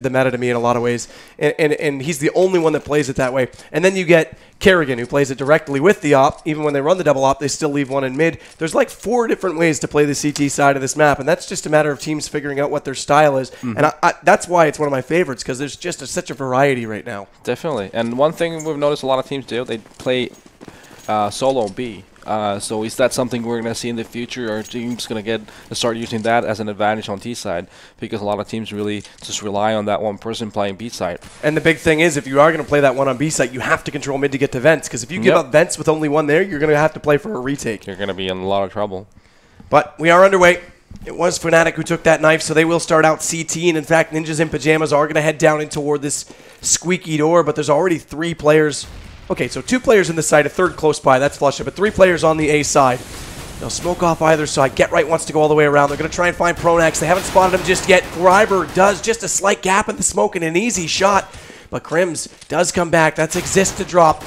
the meta to me in a lot of ways, and he's the only one that plays it that way. And then you get Kerrigan, who plays it directly with the op. Even when they run the double op, they still leave one in mid. There's like 4 different ways to play the CT side of this map, and that's just a matter of teams figuring out what their style is. And that's why it's one of my favorites, because there's just such a variety right now. Definitely. And one thing we've noticed a lot of teams do, they play solo B. So is that something we're going to see in the future? Or are teams going to start using that as an advantage on T side? Because a lot of teams really just rely on that one person playing B side. And the big thing is, if you are going to play that one on B side, you have to control mid to get to vents. Because if you give up vents with only one there, you're going to have to play for a retake. You're going to be in a lot of trouble. But we are underway. It was Fnatic who took that knife, so they will start out CT. And in fact, Ninjas in Pajamas are going to head down in toward this squeaky door. But there's already 3 players. Okay, so 2 players in the side, a third close by. That's Flusha, but 3 players on the A side. They'll smoke off either side. Get Right wants to go all the way around. They're going to try and find Pronax. They haven't spotted him just yet. Greiber does just a slight gap in the smoke and an easy shot. But Crims does come back. That's Exist to drop.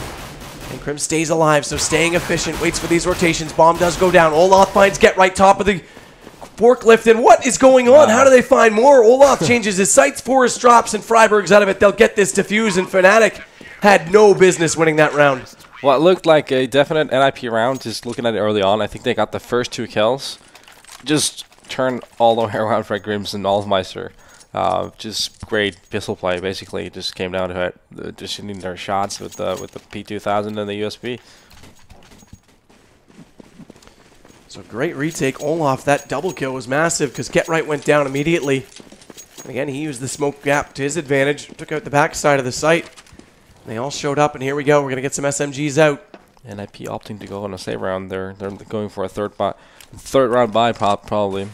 And Crims stays alive, so staying efficient. Waits for these rotations. Bomb does go down. Olaf finds Get Right top of the forklift. And what is going on? How do they find more? Olaf changes his sights. Forrest drops, and Freiburg's out of it. They'll get this defuse, and Fnatic had no business winning that round. Well, it looked like a definite NiP round, just looking at it early on. I think they got the first 2 kills. Just turned all the way around for Grims and Olfmeister. Just great pistol play, basically. Just came down to it, just shooting their shots with the P2000 and the USB. So great retake. Olaf, that double kill was massive because Get Right went down immediately. And again, he used the smoke gap to his advantage. Took out the back side of the site. They all showed up, and here we go. We're going to get some SMGs out. NiP opting to go on a save round. They're going for a third round buy probably.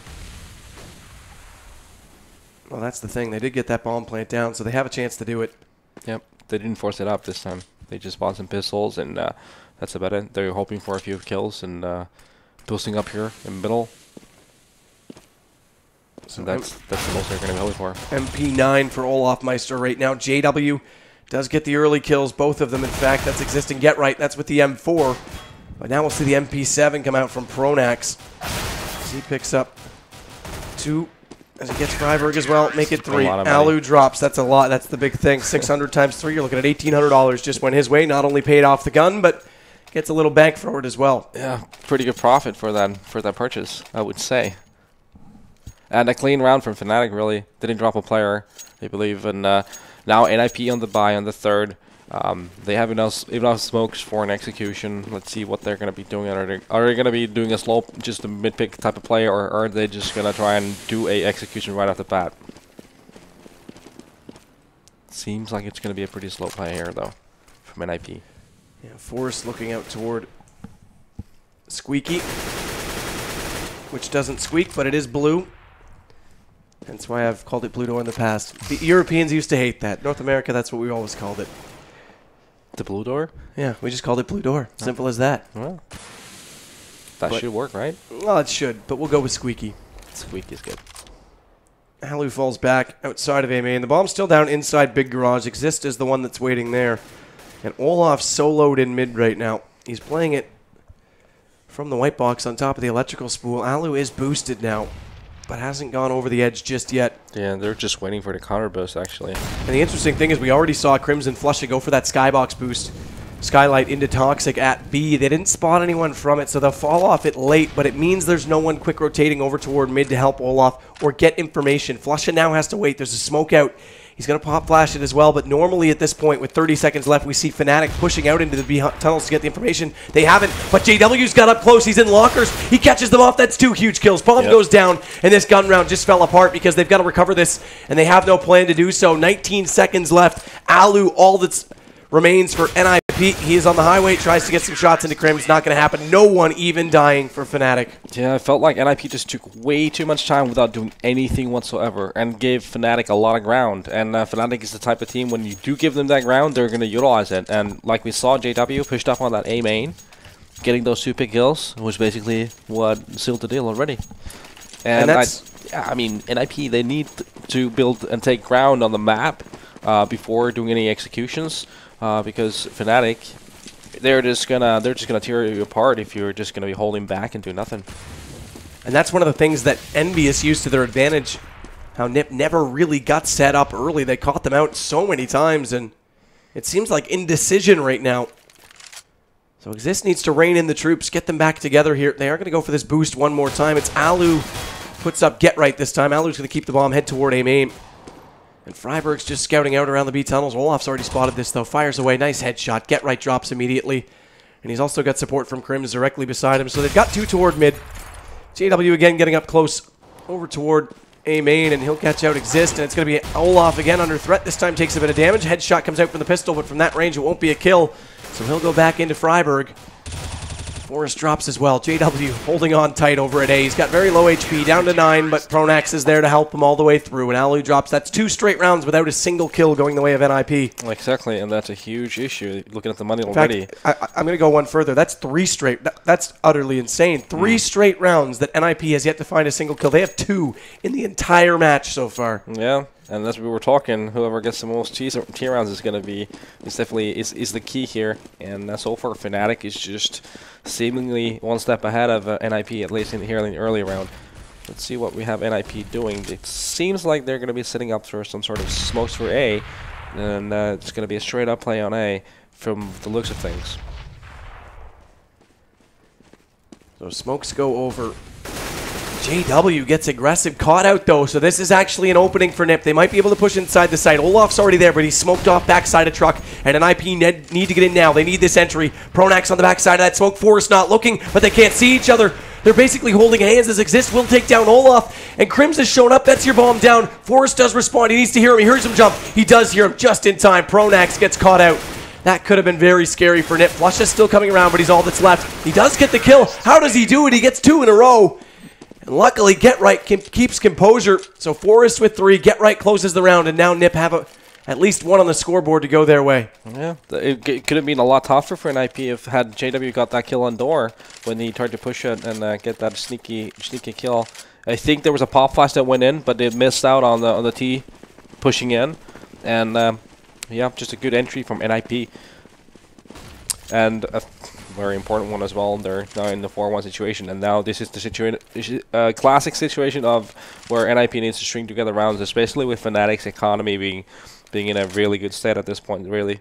Well, that's the thing. They did get that bomb plant down, so they have a chance to do it. Yep. They didn't force it up this time. They just bought some pistols, and that's about it. They're hoping for a few kills and boosting up here in the middle. So that's the most they're going to be hoping for. MP9 for Olafmeister right now. JW does get the early kills, both of them, in fact. That's existing Get Right. That's with the M4. But now we'll see the MP7 come out from Pronax. As he picks up 2. As he gets Freiburg as well, make it 3. Alu drops. That's a lot. That's the big thing. 600 times 3. You're looking at $1,800 just went his way. Not only paid off the gun, but gets a little bank for it as well. Yeah, pretty good profit for that purchase, I would say. And a clean round from Fnatic, really. Didn't drop a player, I believe. And now NiP on the buy on the third. They have enough smokes for an execution. Let's see what they're going to be doing. Are they going to be doing a slow, just a mid-pick type of play, or are they just going to try and do a execution right off the bat? Seems like it's going to be a pretty slow play here, though, from NiP. Yeah, Forrest looking out toward Squeaky, which doesn't squeak, but it is blue. That's why I've called it blue door in the past. The Europeans used to hate that. North America, that's what we always called it. The blue door? Yeah, we just called it blue door. Simple as that. Well, that should work, right? Well, it should, but we'll go with Squeaky. Squeaky's good. Alu falls back outside of A main. The bomb's still down inside Big Garage. Exist is the one that's waiting there. And Olaf soloed in mid right now. He's playing it from the white box on top of the electrical spool. Alu is boosted now, but hasn't gone over the edge just yet. Yeah, they're just waiting for the counter boost, actually. And the interesting thing is we already saw Crimson Flusha go for that skybox boost. Skylight into Toxic at B. They didn't spot anyone from it, so they'll fall off it late, but it means there's no one quick rotating over toward mid to help Olaf or get information. Flusha now has to wait. There's a smoke out. He's going to pop flash it as well, but normally at this point, with 30 seconds left, we see Fnatic pushing out into the B tunnels to get the information. They haven't, but JW's got up close. He's in lockers. He catches them off. That's 2 huge kills. Bomb goes down, and this gun round just fell apart because they've got to recover this, and they have no plan to do so. 19 seconds left. Alu, all that's remains for NiP. He is on the highway, tries to get some shots into Crims. Not going to happen. No one even dying for Fnatic. Yeah, I felt like NiP just took way too much time without doing anything whatsoever and gave Fnatic a lot of ground. And Fnatic is the type of team, when you do give them that ground, they're going to utilize it. And like we saw, JW pushed up on that A main, getting those 2 pick kills, was basically what sealed the deal already. And I mean, NiP, they need to build and take ground on the map before doing any executions. Because Fnatic, they're just gonna tear you apart if you're just gonna be holding back and do nothing. And that's one of the things that Envious used to their advantage how NiP never really got set up early. They caught them out so many times, and it seems like indecision right now. So Exist needs to rein in the troops, get them back together here. They are going to go for this boost one more time. It's Alu puts up Get Right this time. Alu's going to keep the bomb, head toward A main. And Freiberg's just scouting out around the B tunnels. Olaf's already spotted this, though. Fires away. Nice headshot. Get Right drops immediately. And he's also got support from Crims directly beside him. So they've got two toward mid. JW again getting up close over toward A main, and he'll catch out Exist. And it's going to be Olaf again under threat. This time takes a bit of damage. Headshot comes out from the pistol, but from that range it won't be a kill. So he'll go back into Freiberg. Forrest drops as well. JW holding on tight over at A. He's got very low HP, down to 9, but Pronax is there to help him all the way through. And Alu drops. That's 2 straight rounds without a single kill going the way of NiP. Exactly, and that's a huge issue. Looking at the money In already. fact, I'm going to go one further. That's 3 straight. That's utterly insane. 3 straight rounds that NiP has yet to find a single kill. They have 2 in the entire match so far. Yeah. And as we were talking, whoever gets the most tier rounds is going to be, is definitely is the key here. And so far, Fnatic is just seemingly one step ahead of NiP, at least here in the early round. Let's see what we have NiP doing. It seems like they're going to be setting up for some sort of smokes for A, and it's going to be a straight up play on A from the looks of things. So smokes go over. JW gets aggressive, caught out though, so this is actually an opening for NiP. They might be able to push inside the site. Olaf's already there, but he's smoked off backside of truck, and NiP need to get in now. They need this entry. Pronax on the backside of that smoke. Forrest not looking, but they can't see each other. They're basically holding hands as Exist will take down Olaf, and Crims has shown up. That's your bomb down. Forrest does respond. He needs to hear him. He hears him jump. He does hear him just in time. Pronax gets caught out. That could have been very scary for NiP. Flush is still coming around, but he's all that's left. He does get the kill. How does he do it? He gets 2 in a row. And luckily, Get Right keeps composure. So Forrest with 3. Get Right closes the round, and now NiP have at least 1 on the scoreboard to go their way. Yeah, it could have been a lot tougher for NiP if had JW got that kill on door when he tried to push it and get that sneaky kill. I think there was a pop flash that went in, but they missed out on the T pushing in. And yeah, just a good entry from NiP. And a very important one as well. They're now in the 4-1 situation, and now this is the classic situation of where NiP needs to string together rounds, especially with Fnatic's economy being in a really good state at this point, really.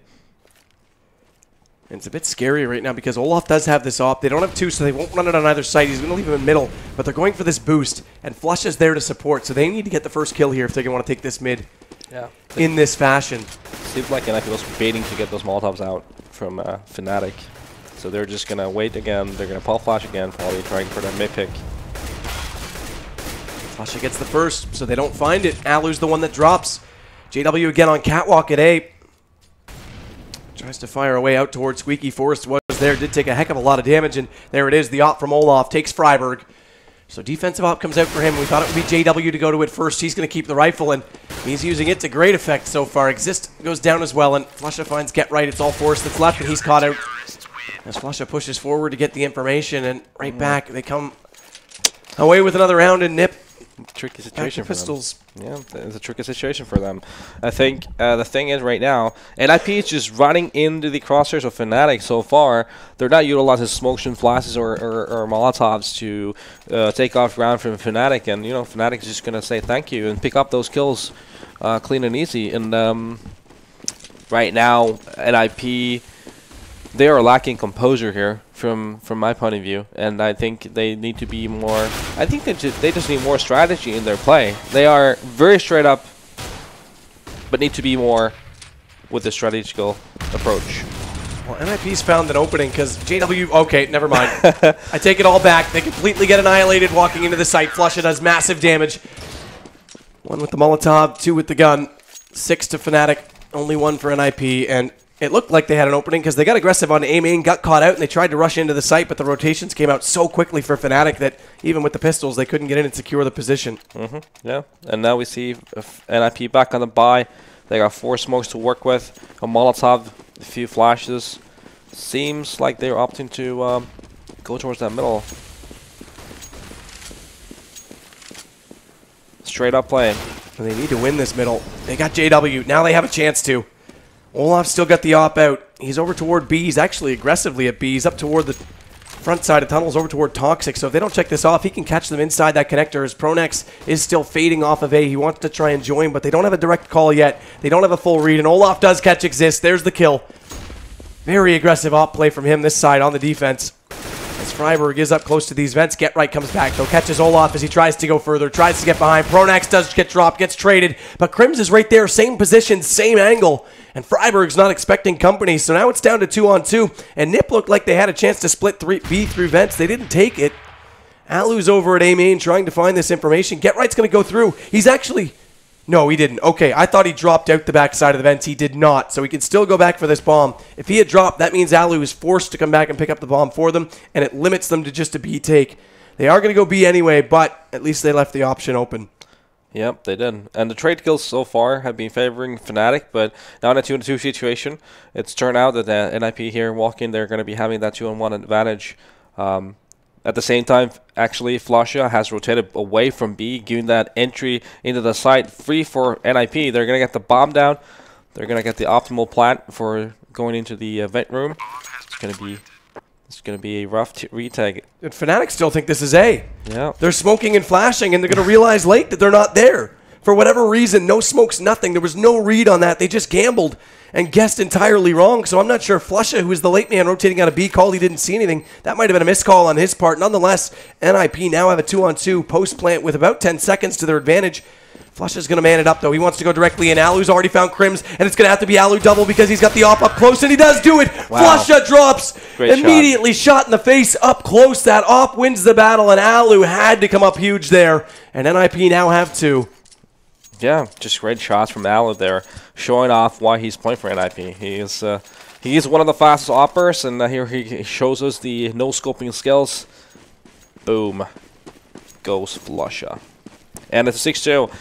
And it's a bit scary right now because Olaf does have this op. They don't have 2, so they won't run it on either side. He's going to leave him in the middle, but they're going for this boost, and Flush is there to support, so they need to get the first kill here if they're going to want to take this mid in this fashion. Seems like NiP was waiting to get those Molotovs out from Fnatic. So they're just going to wait again. They're going to pull flash again, probably trying for that mid pick. Flasha gets the first, so they don't find it. Alu's the one that drops. JW again on catwalk at A. Tries to fire away out towards Squeaky. Forrest was there, did take a heck of a lot of damage, and there it is. The op from Olaf takes Freiberg. So defensive op comes out for him. We thought it would be JW to go to it first. He's going to keep the rifle, and he's using it to great effect so far. Exist goes down as well, and Flusha finds Get Right. It's all Forrest that's left, and he's caught out. As Flusha pushes forward to get the information, and right back, they come away with another round, and NiP. Tricky situation for pistols. Them. Yeah, it's a tricky situation for them. I think the thing is right now, NiP is just running into the crosshairs of Fnatic so far. They're not utilizing smokes and flashes or Molotovs to take off ground from Fnatic, and Fnatic is just going to say thank you and pick up those kills clean and easy. And right now, NiP, they are lacking composure here from my point of view, and I think they need to be more. I think they just need more strategy in their play. They are very straight up, but need to be more with the strategical approach. Well, NiP's found an opening because JW. Okay, never mind. I take it all back. They completely get annihilated walking into the site. Flusha does massive damage. 1 with the Molotov, 2 with the gun, 6 to Fnatic, only 1 for NiP, and it looked like they had an opening because they got aggressive on A main, got caught out, and they tried to rush into the site, but the rotations came out so quickly for Fnatic that even with the pistols, they couldn't get in and secure the position. Yeah, and now we see NiP back on the buy. They got 4 smokes to work with, a Molotov, a few flashes. Seems like they're opting to go towards that middle. Straight up playing. And they need to win this middle. They got JW. Now they have a chance to. Olaf's still got the op out. He's over toward B. He's actually aggressively at B. He's up toward the front side of tunnels over toward Toxic. So if they don't check this off, he can catch them inside that connector as Pronex is still fading off of A. He wants to try and join, but they don't have a direct call yet. They don't have a full read, and Olaf does catch Exist. There's the kill. Very aggressive op play from him this side on the defense. As Freiburg is up close to these vents, Get Right comes back, though, catches Olaf as he tries to go further, tries to get behind. Pronex does get dropped, gets traded, but Crims is right there, same position, same angle, and Freiburg's not expecting company, so now it's down to 2-on-2, and NiP looked like they had a chance to split B through vents. They didn't take it. Alu's over at A main trying to find this information. Get Right's going to go through. He's actually... No, he didn't. Okay, I thought he dropped out the backside of the vents. He did not, so he can still go back for this bomb. If he had dropped, that means Alu is forced to come back and pick up the bomb for them, and it limits them to just a B take. They are going to go B anyway, but at least they left the option open. Yep, they did. And the trade kills so far have been favoring Fnatic, but now in a 2-on-2 situation, it's turned out that the NiP here walking, they're going to be having that 2-on-1 advantage. At the same time, actually, Flasha has rotated away from B, giving that entry into the site free for NiP. They're going to get the bomb down. They're going to get the optimal plant for going into the vent room. It's going to be a rough retake. And Fnatic still think this is A. Yeah. They're smoking and flashing, and they're going to realize late that they're not there. For whatever reason, no smokes, nothing. There was no read on that. They just gambled and guessed entirely wrong. So I'm not sure if Flusha, who is the late man rotating out of B, called he didn't see anything. That might have been a missed call on his part. Nonetheless, NiP now have a 2-on-2 post plant with about 10 seconds to their advantage. Flusha's going to man it up, though. He wants to go directly in. Alu's already found Crims, and it's going to have to be Alu double because he's got the op up close, and he does do it. Wow. Flusha drops. Great immediately shot in the face up close. That op wins the battle, and Alu had to come up huge there. And NiP now have 2. Yeah, just great shots from Alu there, showing off why he's playing for NiP. He is one of the fastest oppers, and here he shows us the no-scoping skills. Boom. Goes Flusha. And it's a 6-2.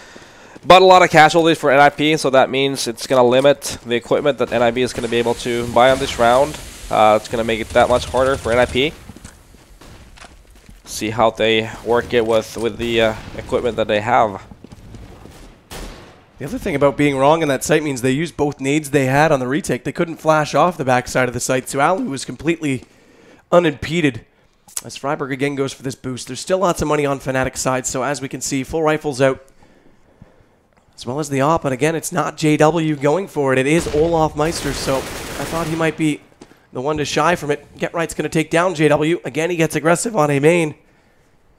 But a lot of casualties for NiP, so that means it's going to limit the equipment that NiP is going to be able to buy on this round. It's going to make it that much harder for NiP. See how they work it with the equipment that they have. The other thing about being wrong in that site means they used both nades they had on the retake. They couldn't flash off the backside of the site, so Alu was completely unimpeded. As Freiburg again goes for this boost. There's still lots of money on Fnatic's side, so as we can see, full rifles out, as well as the op. And again, it's not JW going for it. It is Olaf Meister, so I thought he might be the one to shy from it. Get Right's going to take down JW. Again, he gets aggressive on A main.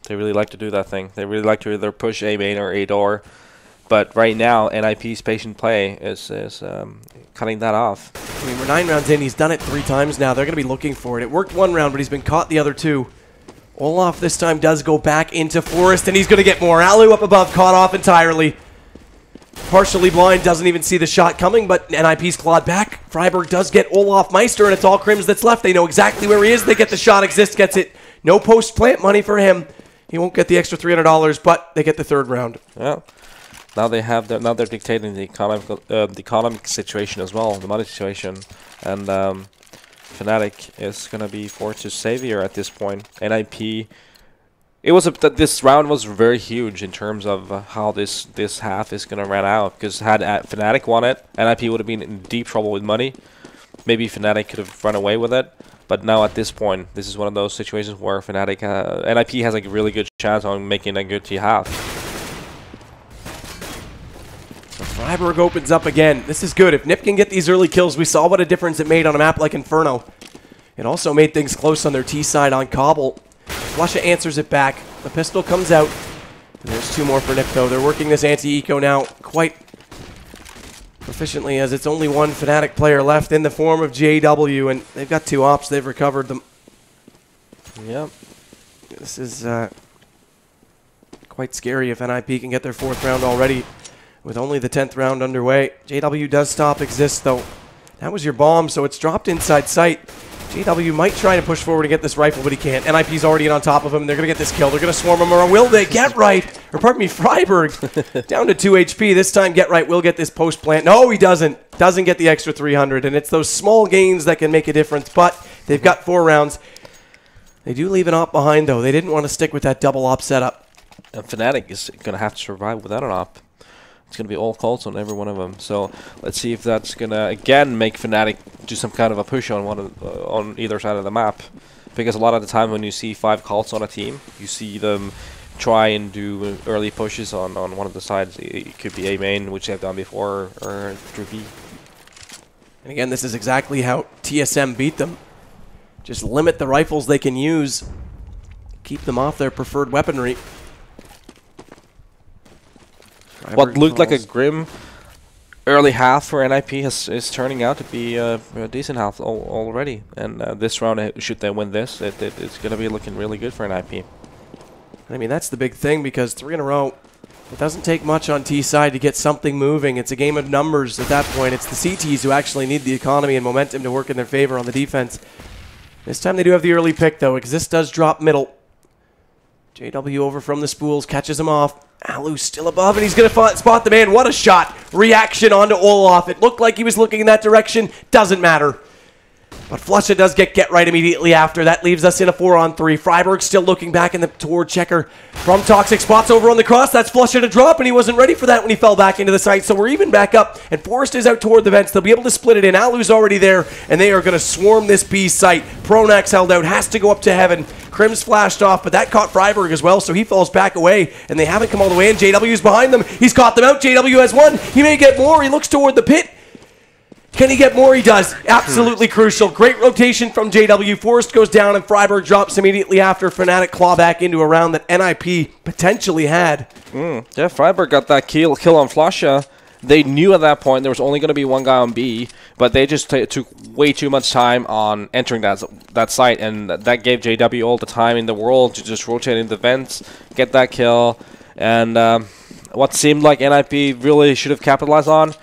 They really like to do that thing. They really like to either push A main or A door. But right now, NiP's patient play is cutting that off. I mean, we're 9 rounds in. He's done it 3 times now. They're going to be looking for it. It worked 1 round, but he's been caught the other 2. Olaf this time does go back into Forest, and he's going to get more. Alu up above, caught off entirely. Partially blind, doesn't even see the shot coming, but NiP's clawed back. Freiburg does get Olaf Meister, and it's all Crims that's left. They know exactly where he is. They get the shot. Exist gets it. No post-plant money for him. He won't get the extra $300, but they get the 3rd round. Yeah. Now they have now they're dictating the economic situation as well, the money situation, and Fnatic is gonna be forced to savior at this point. NiP, this round was very huge in terms of how this half is gonna run out. Because had Fnatic won it, NiP would have been in deep trouble with money. Maybe Fnatic could have run away with it, but now at this point, this is one of those situations where Fnatic, NiP has a really good chance on making a good T half. Freiburg opens up again. This is good. If NiP can get these early kills, we saw what a difference it made on a map like Inferno. It also made things close on their T side on Cobble. Flusha answers it back. The pistol comes out. And there's 2 more for NiP, though. They're working this anti-eco now quite proficiently, as it's only 1 Fnatic player left in the form of JW, and they've got 2 ops. They've recovered them. Yep. This is quite scary if NiP can get their 4th round already. With only the 10th round underway. JW does stop Exist, though. That was your bomb, so it's dropped inside sight. JW might try to push forward and get this rifle, but he can't. NiP's already in on top of him. They're going to get this kill. They're going to swarm him, or will they? Get Right, or pardon me, Freiburg, down to 2 HP. This time, Get Right will get this post plant. No, he doesn't. Doesn't get the extra 300, and it's those small gains that can make a difference, but they've got 4 rounds. They do leave an op behind, though. They didn't want to stick with that double op setup. And Fnatic is going to have to survive without an op. It's going to be all calls on every one of them. So let's see if that's going to, again, make Fnatic do some kind of a push on on either side of the map. because a lot of the time when you see 5 calls on a team, you see them try and do early pushes on one of the sides. It could be A main, which they've done before, or through B. And again, this is exactly how TSM beat them. Just limit the rifles they can use. Keep them off their preferred weaponry. What looked like a grim early half for NiP is turning out to be a decent half already. And this round, should they win this, it's going to be looking really good for NiP. I mean, that's the big thing, because 3 in a row, it doesn't take much on T side to get something moving. It's a game of numbers at that point. It's the CTs who actually need the economy and momentum to work in their favor on the defense. This time they do have the early pick, though. Exist does drop middle. JW over from the spools, catches him off. Alu still above, and he's going to spot the man. What a shot. Reaction onto Olaf. It looked like he was looking in that direction. Doesn't matter. But Flusha does get right immediately after. That leaves us in a 4-on-3. Freiburg still looking back in the toward Checker from Toxic. Spots over on the cross. That's Flusha to drop, and he wasn't ready for that when he fell back into the site. So we're even back up, and Forrest is out toward the vents. They'll be able to split it in. Alu's already there, and they are going to swarm this B site. Pronax held out, has to go up to heaven. Krim's flashed off, but that caught Freiburg as well, so he falls back away, and they haven't come all the way in. JW's behind them. He's caught them out. JW has one. He may get more. He looks toward the pit. Can he get more? He does. Absolutely crucial. Great rotation from JW. Forrest goes down, and Freiburg drops immediately after. Fnatic claw back into a round that NiP potentially had. Yeah, Freiburg got that kill on Flusha. They knew at that point there was only going to be one guy on B, but they just took way too much time on entering that site, and that gave JW all the time in the world to just rotate in the vents, get that kill, and what seemed like NiP really should have capitalized on,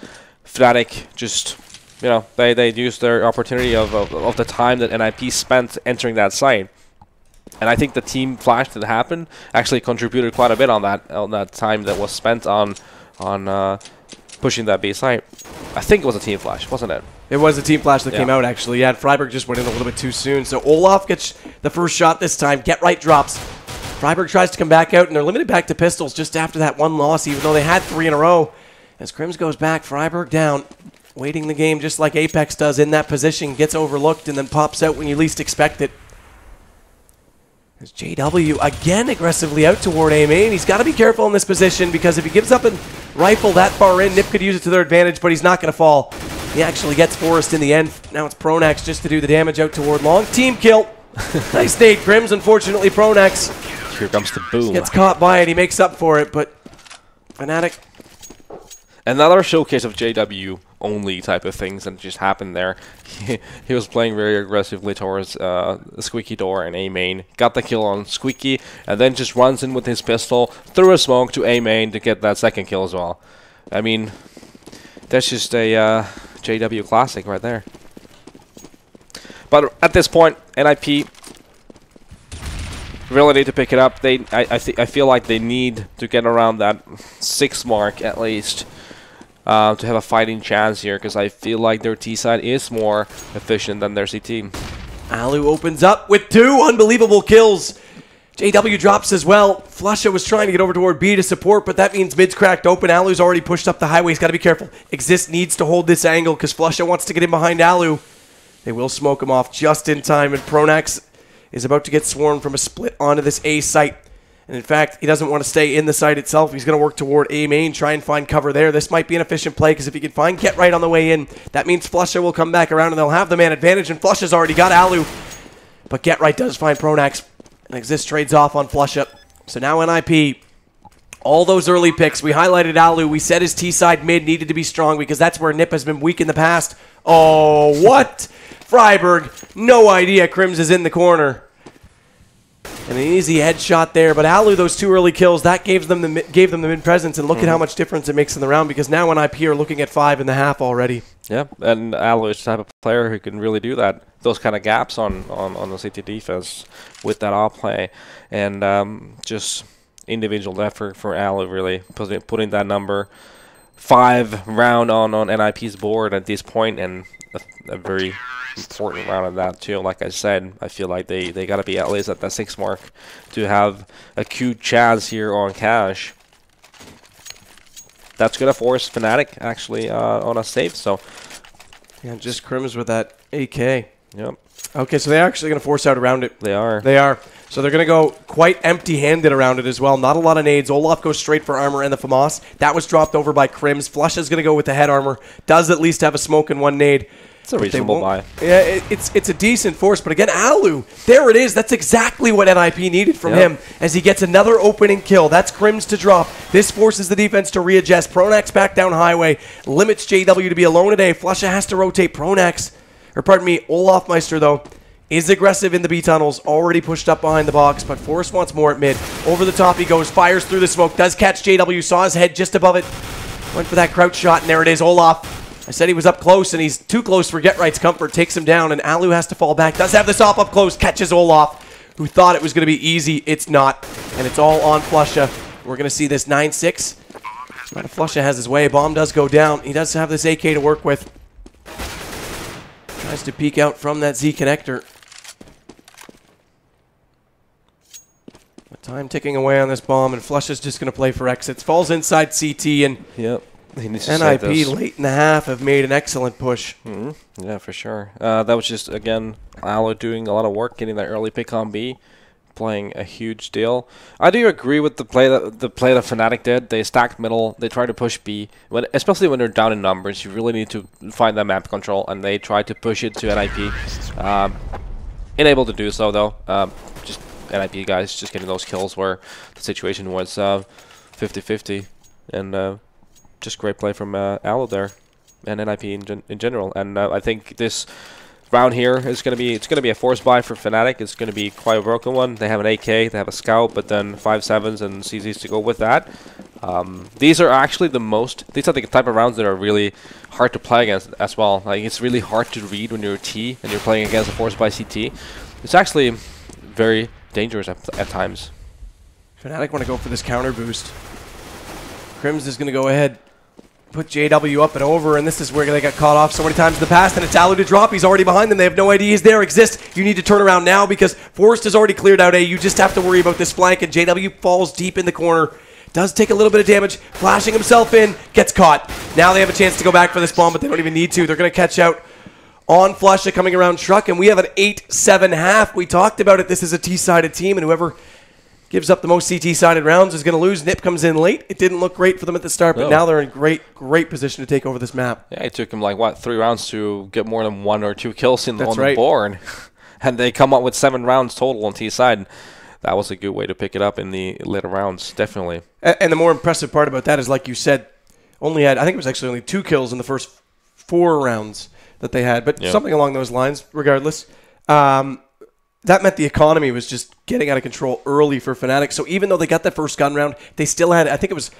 Fnatic just... You know, they used their opportunity of the time that NiP spent entering that site, and I think the team flash that happened actually contributed quite a bit on that time that was spent on pushing that B site. I think it was a team flash, wasn't it? It was a team flash that came out, actually. Yeah, and Freiburg just went in a little bit too soon. So Olaf gets the first shot this time. Get right drops. Freiburg tries to come back out, and they're limited back to pistols just after that one loss, even though they had 3 in a row. As Krims goes back, Freiburg down. Waiting the game just like Apex does in that position, gets overlooked and then pops out when you least expect it. There's JW again aggressively out toward A main. He's got to be careful in this position, because if he gives up a rifle that far in, NiP could use it to their advantage, but he's not going to fall. He actually gets Forrest in the end. Now it's Pronax just to do the damage out toward long. Team kill. Nice nade, Krims. Unfortunately, Pronax here comes the boom. Gets caught by it. He makes up for it, but Fnatic. Another showcase of JW only type of things that just happened there. He was playing very aggressively towards Squeaky Door and A main. Got the kill on Squeaky, and then just runs in with his pistol through a smoke to A main to get that second kill as well. I mean, that's just a JW classic right there. But at this point, NiP really need to pick it up. I feel like they need to get around that 6 mark at least. To have a fighting chance here, because I feel like their T side is more efficient than their CT. Alu opens up with 2 unbelievable kills. JW drops as well. Flusha was trying to get over toward B to support, but that means mid's cracked open. Alu's already pushed up the highway. He's got to be careful. Exist needs to hold this angle because Flusha wants to get in behind Alu. They will smoke him off just in time, and Pronax is about to get swarmed from a split onto this A site. And in fact, he doesn't want to stay in the site itself. He's going to work toward A main, try and find cover there. This might be an efficient play, because if he can find Get Right on the way in, that means Flusha will come back around and they'll have the man advantage, and Flusha's already got Alu. But Get Right does find Pronax, and Exist trades off on Flusha. So now NiP, all those early picks, we highlighted Alu. We said his T-side mid needed to be strong because that's where NiP has been weak in the past. Oh, what? Freiburg, no idea Krims is in the corner. And an easy headshot there, but Alu, those 2 early kills, that gave them the mid presence, and look at how much difference it makes in the round, because now NiP are looking at 5.5 already. Yeah, and Alu is the type of player who can really do that, those kind of gaps on the CT defense with that off play, and just individual effort for Alu, really putting that number 5 round on NiP's board at this point, and a very important round of that too. Like I said, I feel like they got to be at least at that 6 mark to have a cute chance here on cash. That's gonna force Fnatic actually on a save. So yeah, just Krims with that AK. Yep. Okay, so they're actually going to force out around it. They are. They are. So they're going to go quite empty-handed around it as well. Not a lot of nades. Olaf goes straight for armor and the FAMAS. That was dropped over by Crims. Flush is going to go with the head armor. Does at least have a smoke and one nade. It's a reasonable buy. Yeah, it's a decent force. But again, Alu, there it is. That's exactly what NiP needed from him as he gets another opening kill. That's Crims to drop. This forces the defense to readjust. Pronax back down highway. Limits JW to be alone today. Flusha has to rotate Pronax. Or pardon me, Olaf Meister, though, is aggressive in the B tunnels, already pushed up behind the box, but Forrest wants more at mid. Over the top he goes, fires through the smoke, does catch JW, saw his head just above it, went for that crouch shot, and there it is, Olaf. I said he was up close, and he's too close for Get Right's comfort, takes him down, and Alu has to fall back, does have the stop up close, catches Olaf, who thought it was going to be easy. It's not, and it's all on Flusha. We're going to see this 9-6. But Flusha has his way, bomb does go down, he does have this AK to work with. Tries to peek out from that Z connector. Time ticking away on this bomb, and Flush is just going to play for exits. Falls inside CT, and he needs to NiP late in the half have made an excellent push. Yeah, for sure. That was just, again, Alu doing a lot of work, getting that early pick on B, playing a huge deal. I do agree with the play that Fnatic did. They stacked middle, they tried to push B, especially when they're down in numbers. You really need to find that map control, and they tried to push it to NiP. Unable to do so, though. Just NiP guys just getting those kills where the situation was 50-50, and just great play from Alu there and NiP in general. And I think this round here is going to be a force buy for Fnatic. It's going to be quite a broken one. They have an AK, they have a scout, but then 5.7s and CZs to go with that. These are actually these are the type of rounds that are really hard to play against as well. Like, it's really hard to read when you're a T and you're playing against a force by CT. It's actually very dangerous at times. Fnatic want to go for this counter boost. Crims is going to go ahead, put JW up and over, and this is where they got caught off so many times in the past, and it's Alu to drop. He's already behind them. They have no idea he's there. Exist. You need to turn around now because Forrest has already cleared out A. You just have to worry about this flank, and JW falls deep in the corner. Does take a little bit of damage, flashing himself in, gets caught. Now they have a chance to go back for this bomb, but they don't even need to. They're going to catch out on Flusha coming around Truck, and we have an 8-7 half. We talked about it. This is a T-sided team, and whoever gives up the most CT-sided rounds is going to lose. NiP comes in late. It didn't look great for them at the start, but now they're in great position to take over this map. Yeah, it took them like, what, 3 rounds to get more than 1 or 2 kills on the board. And they come up with 7 rounds total on T-side. That was a good way to pick it up in the later rounds, definitely. And the more impressive part about that is, like you said, I think it was actually only 2 kills in the first 4 rounds that they had, but something along those lines, regardless. That meant the economy was just getting out of control early for Fnatic. So even though they got that first gun round, they still had, I think it was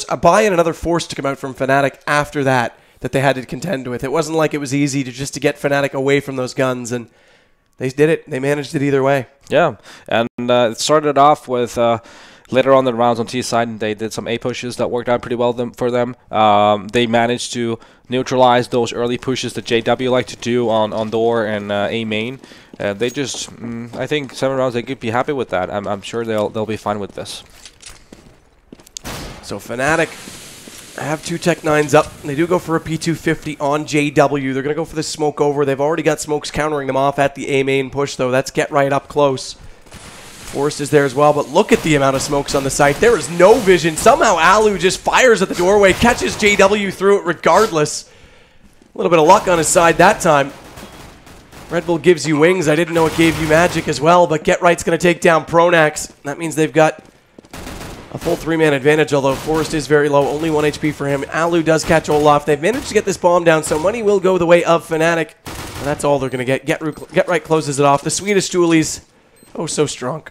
a buy and another force to come out from Fnatic after that they had to contend with. It wasn't like it was easy to get Fnatic away from those guns, and they did it. They managed it either way. Yeah, and it started off with later on the rounds on T side, they did some A pushes that worked out pretty well for them. They managed to neutralize those early pushes that JW like to do on door and A main. They just, I think 7 rounds they could be happy with that. I'm sure they'll be fine with this. So Fnatic have 2 Tech 9s up. They do go for a P250 on JW. They're going to go for the smoke over. They've already got smokes countering them off at the A main push, though. That's Get Right up close. Forrest is there as well, but look at the amount of smokes on the site. There is no vision. Somehow Alu just fires at the doorway, catches JW through it regardless. A little bit of luck on his side that time. Red Bull gives you wings. I didn't know it gave you magic as well, but Get Right's going to take down Pronax. That means they've got a full 3-man advantage, although Forrest is very low. Only 1 HP for him. Alu does catch Olaf. They've managed to get this bomb down, so money will go the way of Fnatic. And that's all they're going to get. Get Right closes it off. The Swedish Julies, oh, so strong.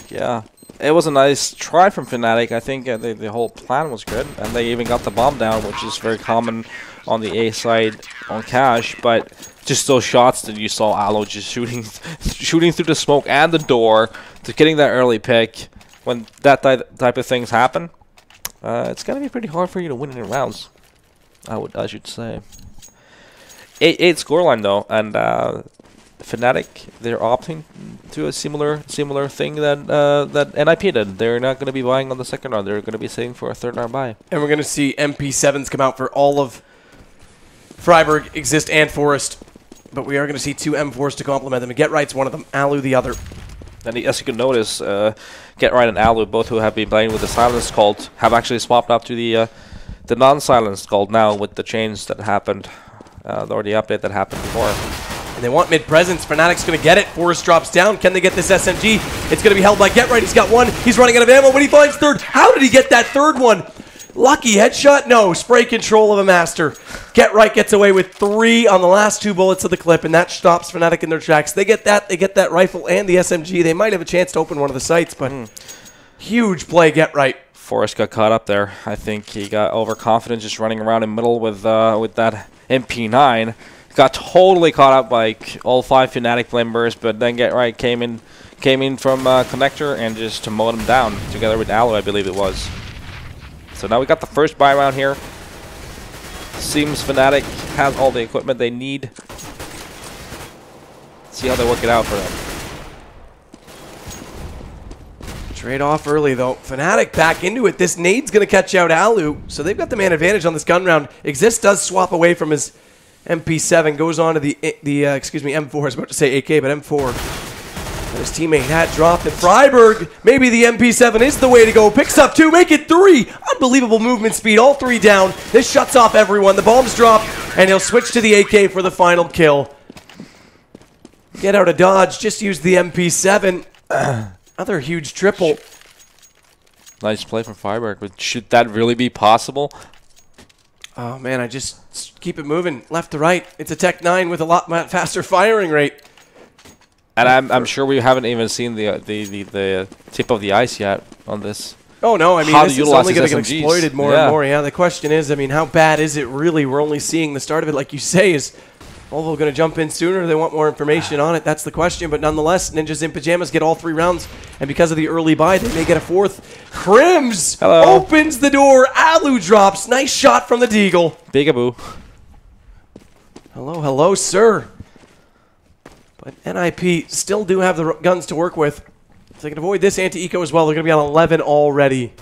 Yeah. It was a nice try from Fnatic. I think the whole plan was good, and they even got the bomb down, which is very common on the A side on Cash, but just those shots that you saw Alu just shooting through the smoke and the door to getting that early pick. When that type of things happen, it's gonna be pretty hard for you to win in rounds. I should say. 8 scoreline though, and Fnatic, they're opting to a similar thing that NiP did. They're not going to be buying on the second round. They're going to be saving for a third round buy. And we're going to see MP7s come out for all of Freiburg, Exist, and Forest. but we are going to see 2 M4s to complement them. And Get Right's one of them, Alu the other. And as you can notice, Get Right and Alu, both who have been playing with the Silenced Cult, have actually swapped up to the non-Silenced Cult now with the change that happened, or the update that happened before. And they want mid-presence. Fnatic's going to get it. Forrest drops down. Can they get this SMG? It's going to be held by Get Right. He's got one. He's running out of ammo, but he finds third. How did he get that third one? Lucky headshot? No. Spray control of a master. Get Right gets away with 3 on the last 2 bullets of the clip, and that stops Fnatic in their tracks. They get that. They get that rifle and the SMG. They might have a chance to open one of the sites, but huge play, Get Right. Forrest got caught up there. I think he got overconfident just running around in middle with that MP9. Got totally caught up by all 5 Fnatic members, but then Get Right came in from Connector and just to mow him down together with Alu, I believe it was. So now we got the first buy round here. Seems Fnatic has all the equipment they need. See how they work it out for them. Trade off early, though. Fnatic back into it. This nade's going to catch out Alu, so they've got the man advantage on this gun round. Exist does swap away from his MP7, goes on to the M4. I was about to say AK, but M4. And his teammate had dropped, and Freiburg, maybe the MP7 is the way to go. Picks up 2, make it 3. Unbelievable movement speed, all 3 down. This shuts off everyone. The bombs drop, and he'll switch to the AK for the final kill. Get out of dodge, just use the MP7. Another huge triple. Nice play from Freiburg, but should that really be possible? Oh man, I just keep it moving left to right. It's a Tech 9 with a lot faster firing rate. And I'm sure we haven't even seen the tip of the ice yet on this. Oh no, I mean How this to is utilize only going to these get SMGs. exploited more and more. Yeah, the question is, I mean, how bad is it really? We're only seeing the start of it, like you say. Is Volvo going to jump in sooner? They want more information on it. That's the question. But nonetheless, Ninjas in Pajamas get all 3 rounds, and because of the early buy, they may get a 4th. Crims opens the door. Alu drops. Nice shot from the Deagle. Bigaboo. Hello, hello, sir. But NiP still do have the guns to work with. So they can avoid this anti-eco as well. They're going to be on 11 already.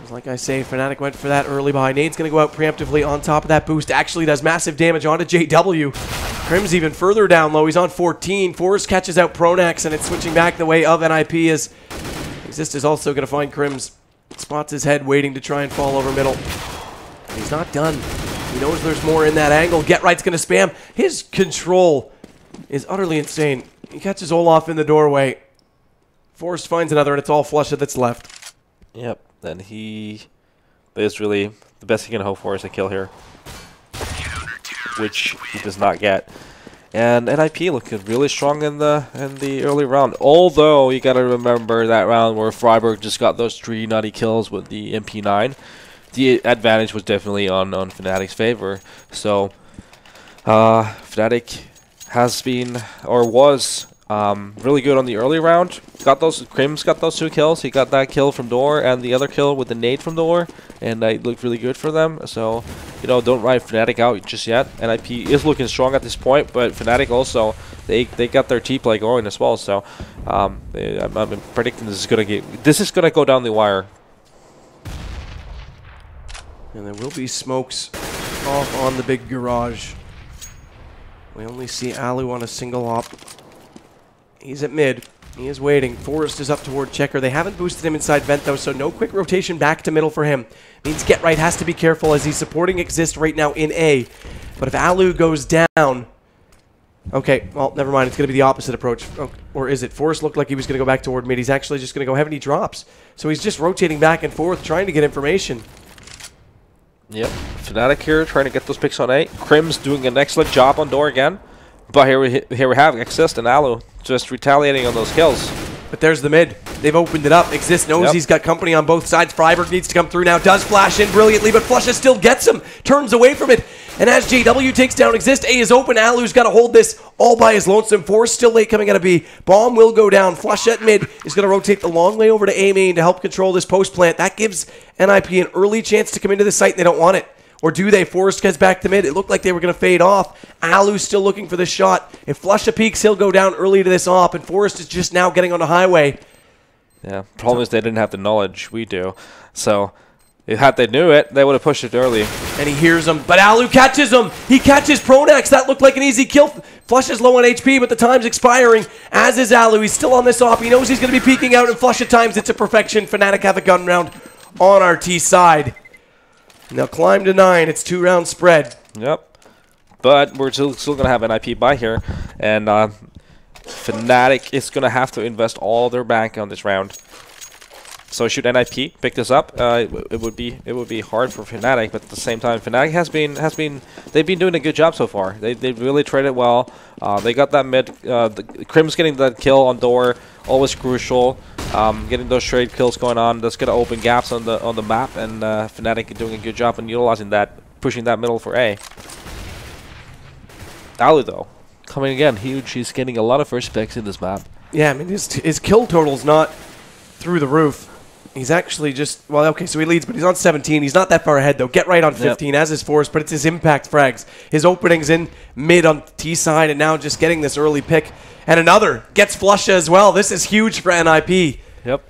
Like I say, Fnatic went for that early buy. Nade's going to go out preemptively on top of that boost. Actually does massive damage onto JW. Crim's even further down low. He's on 14. Forrest catches out Pronax, and it's switching back the way of NiP as Exist is also going to find Crims. Spots his head waiting to try and fall over middle. He's not done. He knows there's more in that angle. Get Right's going to spam. His control is utterly insane. He catches Olaf in the doorway. Forrest finds another, and it's all Flusha that's left. Yep. Then he is really the best he can hope for is a kill here, which he does not get. And NiP looking really strong in the early round. Although you gotta remember that round where Freiburg just got those 3 nutty kills with the MP9. The advantage was definitely on Fnatic's favor. So Fnatic has been or was really good on the early round. Crims got those 2 kills. He got that kill from door and the other kill with the nade from door, and it looked really good for them. So, you know, don't ride Fnatic out just yet. NiP is looking strong at this point, but Fnatic also they got their T-play going as well. So, I'm predicting this is gonna go down the wire. And there will be smokes off on the big garage. We only see Alu on a single op. He's at mid. He is waiting. Forrest is up toward Checker. They haven't boosted him inside vent, though, so no quick rotation back to middle for him. Means Get Right has to be careful as he's supporting Exist right now in A. But if Alu goes down... Okay, well, never mind. It's going to be the opposite approach. Oh, or is it? Forrest looked like he was going to go back toward mid. He's actually just going to go heavy, and he drops. So he's just rotating back and forth, trying to get information. Yep. Fnatic here trying to get those picks on A. Crim's doing an excellent job on door again. But here we have Exist and Alu just retaliating on those kills. But there's the mid. They've opened it up. Exist knows he's got company on both sides. Freiburg needs to come through now. Does flash in brilliantly, but Flusha still gets him. Turns away from it. And as JW takes down Exist, A is open. Alu's got to hold this all by his lonesome. Force still late coming out of B. Bomb will go down. Flusha at mid is going to rotate the long way over to A main to help control this post plant. That gives NiP an early chance to come into the site, and they don't want it. Or do they? Forrest gets back to mid. It looked like they were going to fade off. Alu's still looking for this shot. If Flusha peaks, he'll go down early to this op, and Forrest is just now getting on the highway. Yeah, problem is they didn't have the knowledge. We do. So Had they knew it, they would have pushed it early. And he hears him, but Alu catches him. He catches Pronax. That looked like an easy kill. Flush is low on HP, but the time's expiring, as is Alu. He's still on this op. He knows he's going to be peeking out, and Flush at times it to perfection. Fnatic have a gun round on our T side. And they'll climb to 9. It's 2-round spread. Yep. But we're still going to have an NiP buy here. And Fnatic is going to have to invest all their bank on this round. So should NiP pick this up, it would be hard for Fnatic, but at the same time, Fnatic they've been doing a good job so far. They really traded well. They got that mid. Crim's getting that kill on door, always crucial. Getting those trade kills going on, that's gonna open gaps on the map, and Fnatic is doing a good job in utilizing that, pushing that middle for A. Alu though, coming again huge. He's getting a lot of first picks in this map. Yeah, I mean his kill total's not through the roof. He's actually just, well, okay, so he leads, but he's on 17. He's not that far ahead, though. Get right on 15, as is Forrest, but it's his impact frags. His openings in mid on T side, and now just getting this early pick. And another gets Flusha as well. This is huge for NiP. Yep.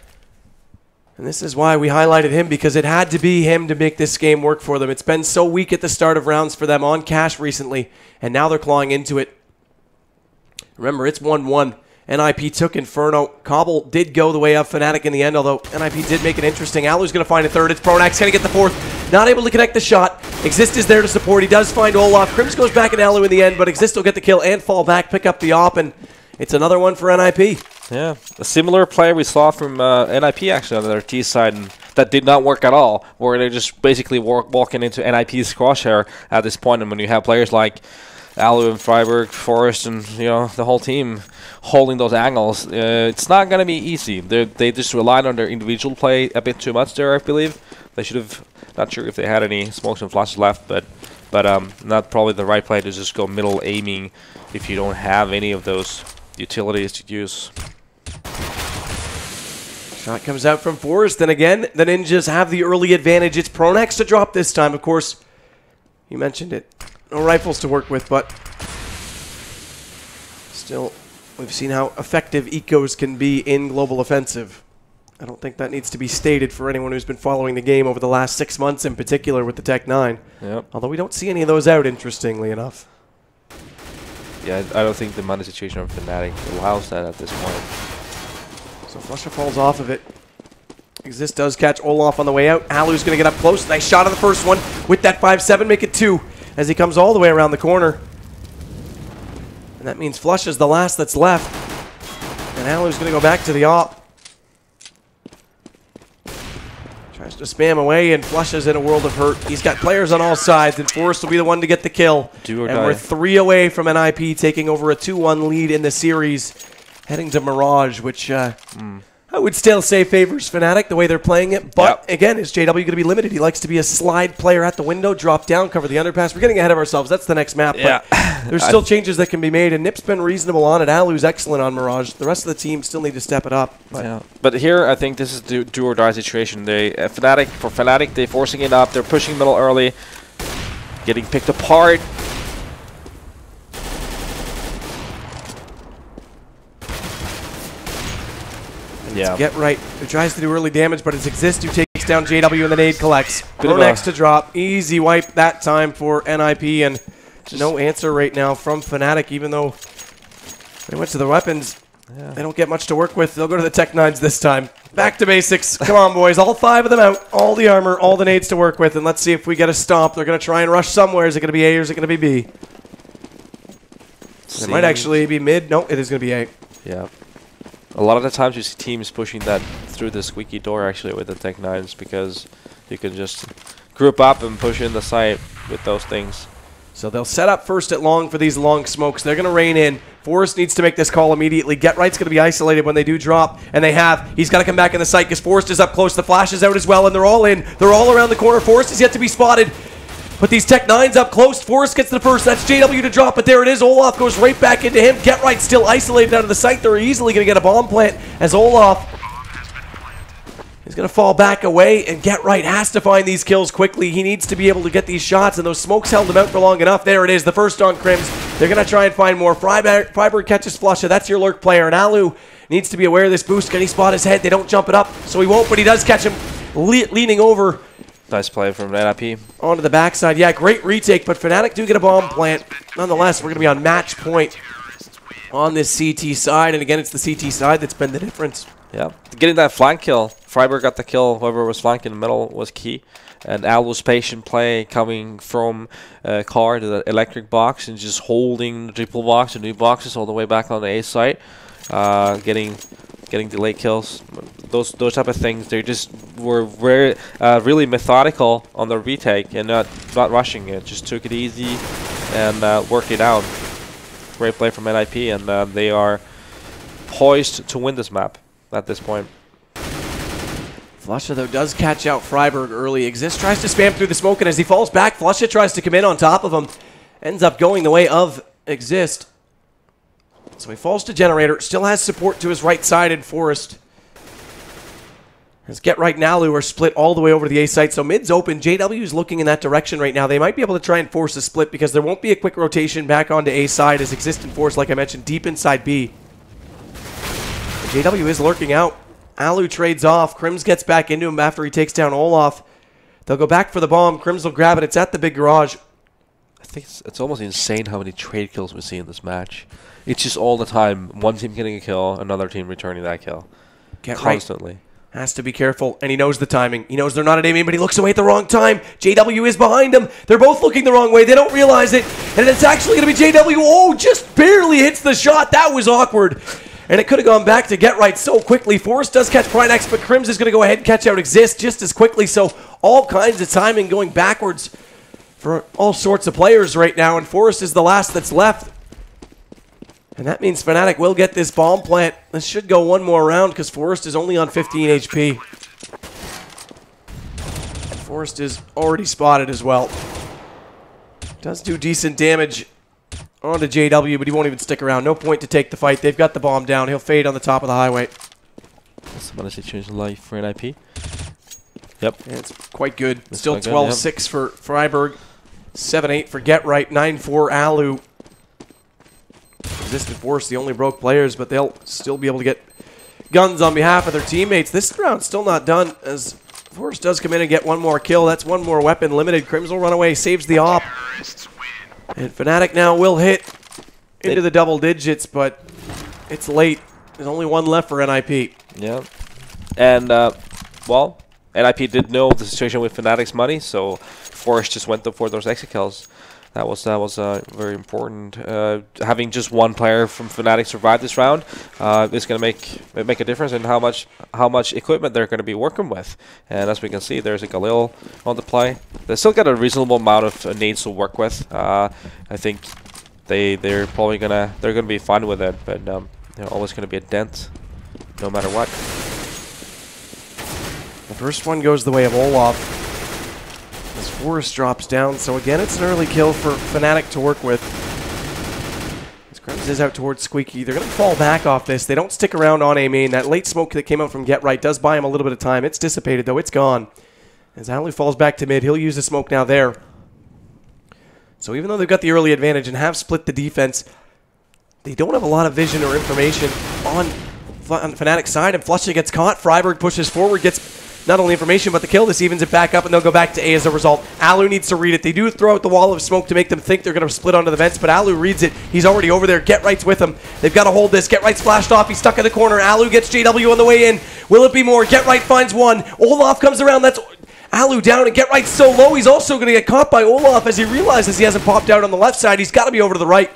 And this is why we highlighted him, because it had to be him to make this game work for them. It's been so weak at the start of rounds for them on cash recently, and now they're clawing into it. Remember, it's 1-1. NiP took Inferno. Cobble did go the way of Fnatic in the end, although NiP did make it interesting. Alu's going to find a third. It's Pronax going to get the fourth. Not able to connect the shot. Exist is there to support. He does find Olaf. Crims goes back at Alu in the end, but Exist will get the kill and fall back, pick up the op, and it's another one for NiP. Yeah, a similar play we saw from NiP actually on their T side, and that did not work at all, where they're just basically walking into NiP's crosshair at this point, and when you have players like Alu and Freiburg, Forrest, and the whole team holding those angles, it's not going to be easy. They just relied on their individual play a bit too much there, I believe. They should have, not sure if they had any smokes and flashes left, but not probably the right play to just go middle aiming if you don't have any of those utilities to use. Shot comes out from Forrest, and again, the Ninjas have the early advantage. It's Pronax to drop this time, of course. You mentioned it. No rifles to work with, but still, we've seen how effective ecos can be in global offensive. I don't think that needs to be stated for anyone who's been following the game over the last 6 months, in particular with the Tech 9. Yep. Although we don't see any of those out, interestingly enough. Yeah, I don't think the money situation of Fnatic allows that at this point. So Flusha falls off of it. Exist does catch Olaf on the way out. Alu's going to get up close. Nice shot on the first one with that 5-7, make it 2. As he comes all the way around the corner. And that means Flush is the last that's left. And Alu's going to go back to the op. Tries to spam away, and Flush is in a world of hurt. He's got players on all sides, and Forrest will be the one to get the kill. Do or and die. We're 3 away from NiP taking over a 2-1 lead in the series. Heading to Mirage, which I would still say favors Fnatic the way they're playing it. But again, is JW going to be limited? He likes to be a slide player at the window, drop down, cover the underpass. We're getting ahead of ourselves. That's the next map. Yeah. But there's still changes that can be made, and NiP's been reasonable on it. Alu's excellent on Mirage. The rest of the team still need to step it up. But here, I think this is the do or die situation. They Fnatic, they're forcing it up. They're pushing middle early, getting picked apart. Yeah. Get right. Who tries to do early damage, but it's Exist who takes down JW and the nade collects. Pronax to drop. Easy wipe that time for NiP, and no answer right now from Fnatic, even though they went to the weapons. Yeah. They don't get much to work with. They'll go to the Tech 9s this time. Back to basics. Come on, boys. All 5 of them out. All the armor, all the nades to work with, and let's see if we get a stomp. They're going to try and rush somewhere. Is it going to be A or is it going to be B? It might actually be mid. No, it is going to be A. Yeah. A lot of the times you see teams pushing that through the squeaky door actually with the Tech 9s, because you can just group up and push in the site with those things. So they'll set up first at long for these long smokes. They're going to rain in. Forrest needs to make this call immediately. Get Right's going to be isolated when they do drop, and they have. He's got to come back in the site because Forrest is up close. The flash is out as well, and they're all in. They're all around the corner. Forrest is yet to be spotted. But these Tech 9s up close. Forrest gets the first. That's JW to drop, but there it is. Olaf goes right back into him. Get Right still isolated out of the site. They're easily going to get a bomb plant as Olaf is going to fall back away, and Get Right has to find these kills quickly. He needs to be able to get these shots, and those smokes held him out for long enough. There it is, the first on Crims. They're going to try and find more. Freiburg catches Flusha. That's your lurk player, and Alu needs to be aware of this boost. Can he spot his head? They don't jump it up, so he won't, but he does catch him leaning over. Nice play from NiP. Onto the backside. Yeah, great retake, but Fnatic do get a bomb plant. Nonetheless, we're going to be on match point on this CT side. And again, it's the CT side that's been the difference. Yeah, getting that flank kill. Freiburg got the kill. Whoever was flanking in the middle was key. And Alu's patient play coming from car to the electric box and just holding the triple box and new boxes all the way back on the A site. Getting delayed kills. Those type of things. They just were very really methodical on the retake and not rushing it. Just took it easy and worked it out. Great play from NiP, and they are poised to win this map at this point. Flusha, though, does catch out Freiburg early. Exist tries to spam through the smoke, and as he falls back, Flusha tries to come in on top of him. Ends up going the way of Exist. So he falls to Generator. Still has support to his right side in Forest. As Get Right and Alu are split all the way over to the A site. So mid's open. JW's looking in that direction right now. They might be able to try and force a split because there won't be a quick rotation back onto A side as Exist and Forest, like I mentioned, deep inside B. But JW is lurking out. Alu trades off. Crims gets back into him after he takes down Olaf. They'll go back for the bomb. Crims will grab it. It's at the big garage. I think it's almost insane how many trade kills we see in this match. It's just all the time. One team getting a kill, another team returning that kill. Constantly. Right. Has to be careful, and he knows the timing. He knows they're not at aiming, but he looks away at the wrong time. JW is behind him. They're both looking the wrong way. They don't realize it, and it's actually going to be JW. Oh, just barely hits the shot. That was awkward. And it could have gone back to Get Right so quickly. Forrest does catch Prinex, but Crims is going to go ahead and catch out Exist just as quickly. So all kinds of timing going backwards for all sorts of players right now, and Forrest is the last that's left. And that means Fnatic will get this bomb plant. This should go one more round because Forrest is only on 15 HP. And Forrest is already spotted as well. Does do decent damage onto JW, but he won't even stick around. No point to take the fight. They've got the bomb down. He'll fade on the top of the highway. That's a situation life for NiP. Yep. And it's quite good. It's still 12-6 for Freiburg. 7-8 for Get Right. 9-4 Alu. Exist and Force, the only broke players, but they'll still be able to get guns on behalf of their teammates. This round's still not done, as Force does come in and get one more kill. That's one more weapon limited. Crims will run away, saves the op. And Fnatic now will hit into the double digits, but it's late. There's only one left for NiP. Yeah. And, well, NiP did know the situation with Fnatic's money, so Force just went for those exit kills. That was very important. Having just one player from Fnatic survive this round is going to make a difference in how much equipment they're going to be working with. And as we can see, there's a Galil on the play. They still got a reasonable amount of nades to work with. I think they're probably gonna be fine with it, but they're always going to be a dent, no matter what. The first one goes the way of Olaf. As Forrest drops down, so again, it's an early kill for Fnatic to work with. As Crims is out towards Squeaky, they're going to fall back off this. They don't stick around on A main. That late smoke that came out from Get Right does buy him a little bit of time. It's dissipated, though. It's gone. As Alu falls back to mid, he'll use the smoke now there. So even though they've got the early advantage and have split the defense, they don't have a lot of vision or information on Fnatic's side, and Flusha gets caught. Freiburg pushes forward, gets not only information, but the kill. This evens it back up, and they'll go back to A as a result. Alu needs to read it. They do throw out the wall of smoke to make them think they're going to split onto the vents, but Alu reads it. He's already over there. Get Right's with him. They've got to hold this. Get Right splashed off. He's stuck in the corner. Alu gets JW on the way in. Will it be more? Get Right finds one. Olaf comes around. That's Alu down, and Get Right's so low, he's also going to get caught by Olaf as he realizes he hasn't popped out on the left side. He's got to be over to the right,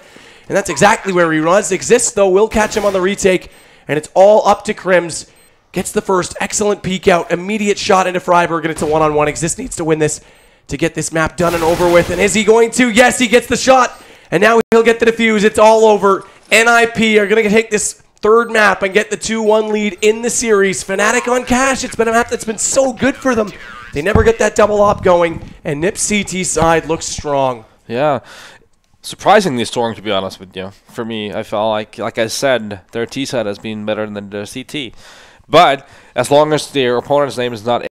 and that's exactly where he runs. Exists, though, will catch him on the retake, and it's all up to Crims. Gets the first excellent peek out, immediate shot into Freiburg, and it's a one-on-one. Exist needs to win this to get this map done and over with. And is he going to? Yes, he gets the shot, and now he'll get the defuse. It's all over. NiP are going to take this third map and get the 2-1 lead in the series. Fnatic on cash. It's been a map that's been so good for them. They never get that double op going, and NiP's CT side looks strong. Yeah. Surprisingly strong, to be honest with you. For me, I felt like I said, their T side has been better than their CT. But as long as their opponent's name is not